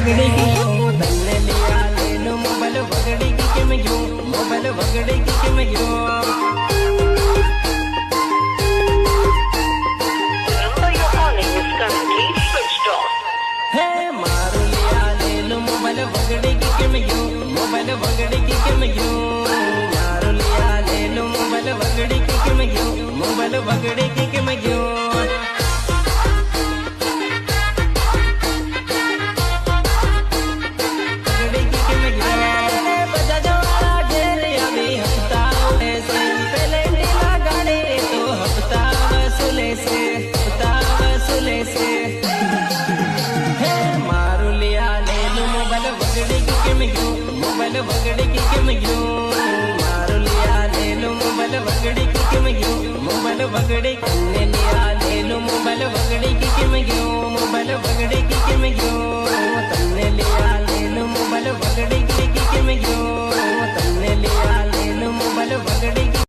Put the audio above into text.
वगड़े की तन्ने लिया ले लो मोबाइल वगड़े की के मैं यूं मोबाइल वगड़े की के मैं यूं मोबाइल वगड़े की के मैं यूं मोबाइल वगड़े की के मैं यूं यारो लिया ले लो मोबाइल वगड़े की के मैं यूं मोबाइल वगड़े की के मैं यूं वगड़े की के मैं यूं बजा जवारा घेर अभी हफ्ता ऐसे पहले नीला गाड़े तो हफ्ता वसूले से मोबाइल वगड़े की के मैं यूं मारो लिया ले लो मोबाइल वगड़े की के मैं यूं मोबाइल वगड़े